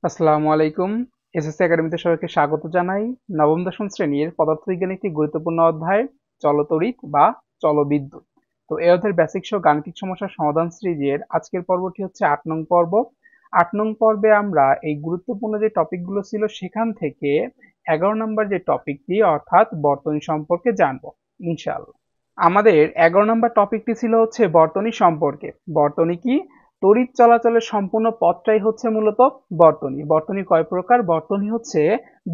আসসালামু আলাইকুম। এসএসসি একাডেমিতে সবাইকে স্বাগত জানাই। নবম দশম শ্রেণীর পদার্থবিজ্ঞানের একটি গুরুত্বপূর্ণ অধ্যায় চলতড়িৎ বা চলবিদ্যুৎ। তো এই অধ্যায়ের বেসিক সহ গাণিতিক সমস্যার সমাধান সিরিজের আজকের পর্বটি হচ্ছে ৮ নং পর্ব। ৮ নং পর্বে আমরা এই গুরুত্বপূর্ণ যে টপিকগুলো ছিল সেখান থেকে ১১ নম্বর যে টপিকটি অর্থাৎ বর্তনী সম্পর্কে জানবো ইনশাআল্লাহ। আমাদের ১১ নম্বর টপিকটি ছিল হচ্ছে বর্তনী সম্পর্কে। বর্তনী কি? তড়িৎ চলাচলের সম্পূর্ণ পথটাই হচ্ছে মূলত বর্তনী। বর্তনী কয় প্রকার? বর্তনী হচ্ছে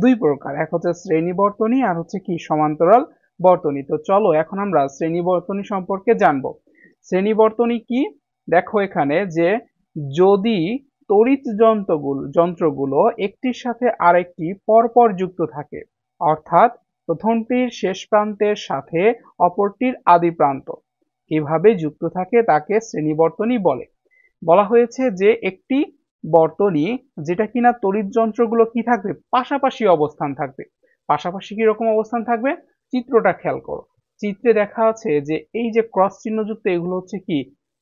দুই প্রকার, এক হচ্ছে শ্রেণী বর্তনী আর হচ্ছে কি সমান্তরাল বর্তনী। তো চলো এখন আমরা শ্রেণী বর্তনী সম্পর্কে জানবো। শ্রেণী বর্তনী কি? দেখো এখানে যে যদি তড়িৎ যন্ত্রগুলো একটির সাথে আরেকটি পরপর যুক্ত থাকে, অর্থাৎ প্রথমটির শেষ প্রান্তের সাথে অপরটির আদি প্রান্ত এভাবে যুক্ত থাকে তাকে শ্রেণী বর্তনী বলে। বলা হয়েছে যে একটি বর্তনী যেটা কিনা তড়িৎ যন্ত্রগুলো কি থাকবে, পাশাপাশি অবস্থান থাকবে। পাশাপাশি কিরকম অবস্থান থাকবে, চিত্রটা খেয়াল করো। চিত্রে দেখা আছে যে এই যে ক্রস চিহ্নযুক্ত এগুলো হচ্ছে কি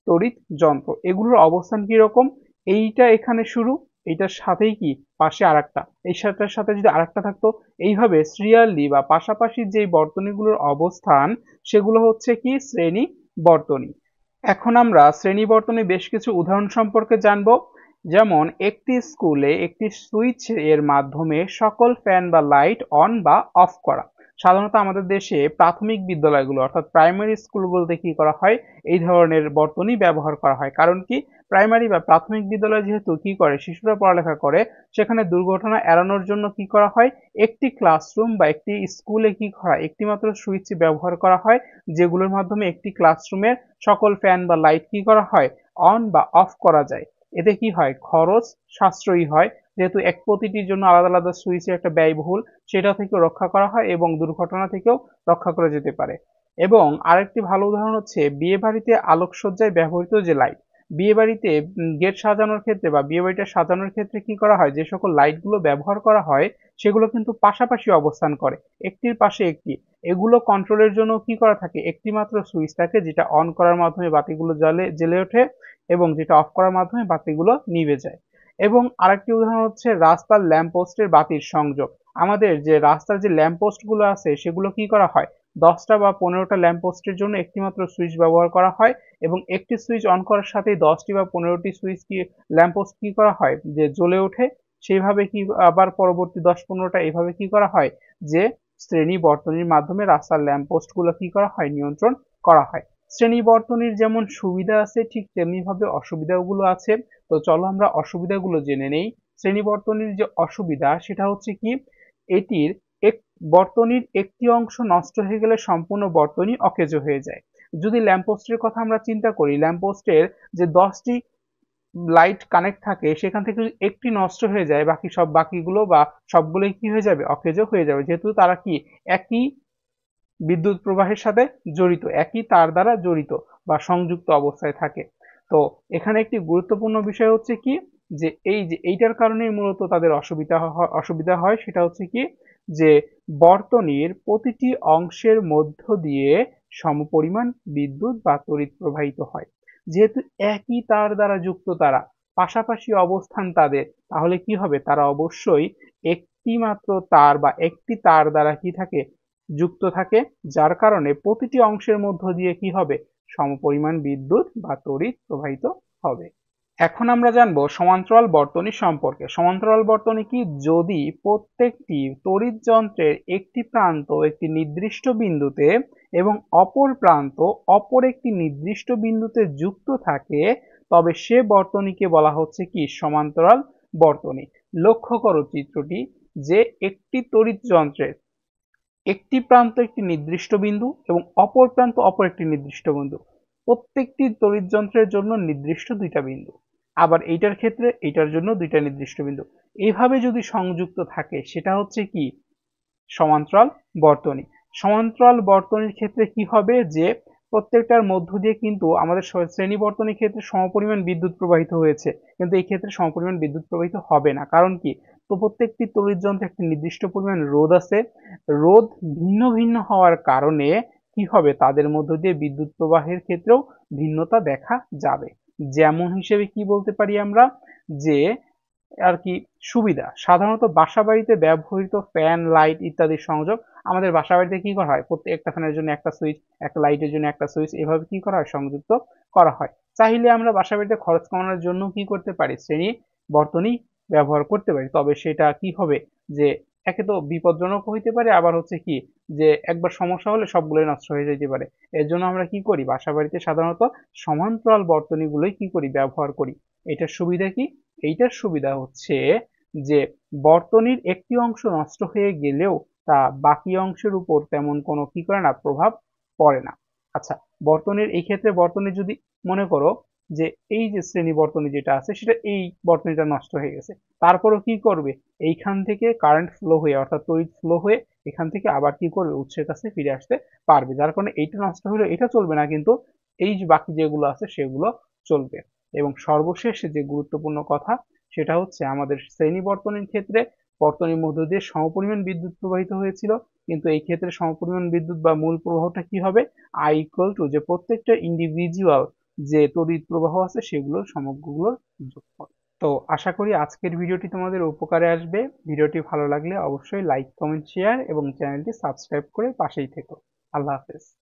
তড়িৎ যন্ত্র, এগুলোর অবস্থান কিরকম, এইটা এখানে শুরু, এইটার সাথেই কি পাশে আরেকটা, এই সাথের সাথে যদি আরেকটা থাকতো, এইভাবে সিরিয়ালি বা পাশাপাশি যে বর্তনীগুলোর অবস্থান সেগুলো হচ্ছে কি শ্রেণী বর্তনী। এখন আমরা শ্রেণী বর্তনীর বেশ কিছু উদাহরণ সম্পর্কে জানব। যেমন একটি স্কুলে একটি সুইচ এর মাধ্যমে সকল ফ্যান বা লাইট অন বা অফ করা। সাধারণত আমাদের দেশে প্রাথমিক বিদ্যালয়গুলো অর্থাৎ প্রাইমারি স্কুলগুলোতে কি করা হয়, এই ধরনের বর্তনী ব্যবহার করা হয়। কারণ কি, প্রাইমারি বা প্রাথমিক বিদ্যালয় যেহেতু কি করে শিশুরা পড়ালেখা করে, সেখানে দুর্ঘটনা এড়ানোর জন্য কি করা হয়, একটি ক্লাসরুম বা একটি স্কুলে কি করা হয়, একটি মাত্র সুইচ ব্যবহার করা হয়, যেগুলোর মাধ্যমে একটি ক্লাসরুমের সকল ফ্যান বা লাইট কি করা হয়, অন বা অফ করা যায়। এতে কি হয়, খরচ সাশ্রয়ী হয়, যেহেতু এক প্রতিটির জন্য আলাদা আলাদা সুইচের একটা ব্যয়বহুল, সেটা থেকে রক্ষা করা হয় এবং দুর্ঘটনা থেকেও রক্ষা করা যেতে পারে। এবং আরেকটি ভালো উদাহরণ হচ্ছে বিয়ে বাড়িতে আলোকসজ্জায় ব্যবহৃত যে লাইট। বিয়ে বাড়িতে গেট সাজানোর ক্ষেত্রে বা বিয়ে বাড়িটা সাজানোর ক্ষেত্রে কি করা হয়, যে সকল লাইটগুলো ব্যবহার করা হয় সেগুলো কিন্তু পাশাপাশি অবস্থান করে, একটির পাশে একটি। এগুলো কন্ট্রোলের জন্য কি করা থাকে, একটি মাত্র সুইচ থাকে যেটা অন করার মাধ্যমে বাতিগুলো জ্বলে ওঠে এবং যেটা অফ করার মাধ্যমে বাতিগুলো নিভে যায়। এবং আরেকটি উদাহরণ হচ্ছে রাস্তার ল্যাম্প পোস্টের বাতির সংযোগ। আমাদের যে রাস্তার যে ল্যাম্প পোস্ট গুলো আছে সেগুলো কি করা হয়, 10টা বা 15টা ল্যাম্প পোস্টের জন্য একটি মাত্র সুইচ ব্যবহার করা হয় এবং একটি সুইচ অন করার সাথেই 10টি বা 15টি সুইচ কি ল্যাম্প পোস্ট কি করা হয় যে জ্বলে ওঠে। সেইভাবে কি আবার পরবর্তী 10-15টা এইভাবে কি করা হয় যে শ্রেণী বর্তনীর মাধ্যমে রাস্তার ল্যাম্প পোস্ট গুলো কি করা হয়, নিয়ন্ত্রণ করা হয়। শ্রেণী বর্তনীর যেমন সুবিধা আছে ঠিক তেমনি ভাবে অসুবিধাগুলো আছে। তো চলো আমরা অসুবিধাগুলো জেনে নেই। শ্রেণী বর্তনীর যে অসুবিধা সেটা হচ্ছে কি, এটির এক বর্তনীর একটি অংশ নষ্ট হয়ে গেলে সম্পূর্ণ বর্তনী অকেজো হয়ে যায়। যদি ল্যাম্পপোস্টের কথা আমরা চিন্তা করি, ল্যাম্পপোস্টের যে 10টি লাইট কানেক্ট থাকে সেখান থেকে যদি একটি নষ্ট হয়ে যায়, বাকিগুলো বা সবগুলোই কি হয়ে যাবে, অকেজো হয়ে যাবে, যেহেতু তারা কি একই বিদ্যুৎ প্রবাহের সাথে জড়িত, একই তার দ্বারা জড়িত বা সংযুক্ত অবস্থায় থাকে। তো এখানে একটি গুরুত্বপূর্ণ বিষয় হচ্ছে কি, যে এইটার কারণেই মূলত তাদের অসুবিধা হয়, সেটা হচ্ছে কি যে বর্তনীর প্রতিটি অংশের মধ্য দিয়ে সমপরিমাণ বিদ্যুৎ বা তড়িৎ প্রবাহিত হয়। যেহেতু একই তার দ্বারা যুক্ত তারা, পাশাপাশি অবস্থান তাদের, তাহলে কি হবে, তারা অবশ্যই একটি মাত্র তার বা একটি তার দ্বারা কি থাকে, যুক্ত থাকে, যার কারণে প্রতিটি অংশের মধ্য দিয়ে কি হবে, সমপরিমাণ বিদ্যুৎ বা তড়িৎ প্রবাহিত হবে। এখন আমরা জানবো সমান্তরাল বর্তনী সম্পর্কে। সমান্তরাল বর্তনী কি, যদি প্রত্যেকটি তড়িৎ যন্ত্রের একটি প্রান্ত একটি নির্দিষ্ট বিন্দুতে এবং অপর প্রান্ত অপর একটি নির্দিষ্ট বিন্দুতে যুক্ত থাকে, তবে সে বর্তনীকে বলা হচ্ছে কি সমান্তরাল বর্তনী। লক্ষ্য করো চিত্রটি, যে একটি তড়িৎ যন্ত্রের একটি প্রান্ত একটি নির্দিষ্ট বিন্দু এবং অপর প্রান্ত অপর একটি নির্দিষ্ট বিন্দু, প্রত্যেকটি তড়িৎ যন্ত্রের জন্য নির্দিষ্ট দুইটা বিন্দু, আবার এইটার ক্ষেত্রে এইটার জন্য দুইটা নির্দিষ্ট বিন্দু, এইভাবে যদি সংযুক্ত থাকে সেটা হচ্ছে কি সমান্তরাল বর্তনী। সমান্তরাল বর্তনীর ক্ষেত্রে কি হবে, যে প্রত্যেকটার মধ্য দিয়ে কিন্তু আমাদের শ্রেণী বর্তনীর ক্ষেত্রে সমপরিমাণ বিদ্যুৎ প্রবাহিত হয়েছে, কিন্তু এই ক্ষেত্রে সমপরিমাণ বিদ্যুৎ প্রবাহিত হবে না। কারণ কি, তো প্রত্যেকটি তড়িৎ যন্ত্রে একটি নির্দিষ্ট পরিমাণ রোধ আছে, রোধ ভিন্ন ভিন্ন হওয়ার কারণে কি হবে, তাদের মধ্য দিয়ে বিদ্যুৎ প্রবাহের ক্ষেত্রেও ভিন্নতা দেখা যাবে। যেমন হিসেবে কি বলতে পারি আমরা, যে আর কি সুবিধা, সাধারণত বাসাবাড়িতে ব্যবহৃত ফ্যান, লাইট ইত্যাদির সংযোগ আমাদের বাসাবাড়িতে কি করা হয়, প্রত্যেকটা ফ্যানের জন্য একটা সুইচ, একটা লাইটের জন্য একটা সুইচ, এভাবে কি করা হয়, সংযুক্ত করা হয়। চাইলে আমরা বাসাবাড়িতে খরচ কমানোর জন্য কি করতে পারি, শ্রেণী বর্তনী ব্যবহার করতে পারি। তবে সেটা কি হবে যে একে তো বিপজ্জনক হইতে পারে, আবার হচ্ছে কি যে একবার সমস্যা হলে সবগুলোই নষ্ট হয়ে যেতে পারে। এর জন্য আমরা কি করি, বাসাবাড়িতে সাধারণত সমান্তরাল বর্তনীগুলোই কি করি, ব্যবহার করি। এটার সুবিধা কি, এইটার সুবিধা হচ্ছে যে বর্তনীর একটি অংশ নষ্ট হয়ে গেলেও তা বাকি অংশের উপর তেমন কোনো কি করে না, প্রভাব পড়ে না। আচ্ছা, বর্তনীর এই ক্ষেত্রে বর্তনী যদি মনে করো যে এই যে শ্রেণী বর্তনী যেটা আছে সেটা এই বর্তনীটা নষ্ট হয়ে গেছে, তারপরও কি করবে, এইখান থেকে কারেন্ট ফ্লো হয়ে অর্থাৎ তড়িৎ ফ্লো হয়ে এখান থেকে আবার কি করবে, উৎসের কাছে ফিরে আসতে পারবে। যার কারণে এইটা নষ্ট হলে এটা চলবে না, কিন্তু এই যে বাকি যেগুলো আছে সেগুলো চলবে। এবং সর্বশেষ যে গুরুত্বপূর্ণ কথা সেটা হচ্ছে আমাদের শ্রেণী বর্তনীর ক্ষেত্রে বর্তনীর মধ্য দিয়ে সমপরিমাণ বিদ্যুৎ প্রবাহিত হয়েছিল, কিন্তু এই ক্ষেত্রে সমপরিমাণ বিদ্যুৎ বা মূল প্রবাহটা কি হবে, আই ইকুয়াল টু যে প্রত্যেকটা ইন্ডিভিজুয়াল যে তড়িৎ প্রবাহ আছে সেগুলোর সমগ্রগুলোর যোগফল। তো আশা করি আজকের ভিডিওটি তোমাদের উপকারে আসবে। ভিডিওটি ভালো লাগলে অবশ্যই লাইক, কমেন্ট, শেয়ার এবং চ্যানেলটি সাবস্ক্রাইব করে পাশেই থেকো। আল্লাহ হাফেজ।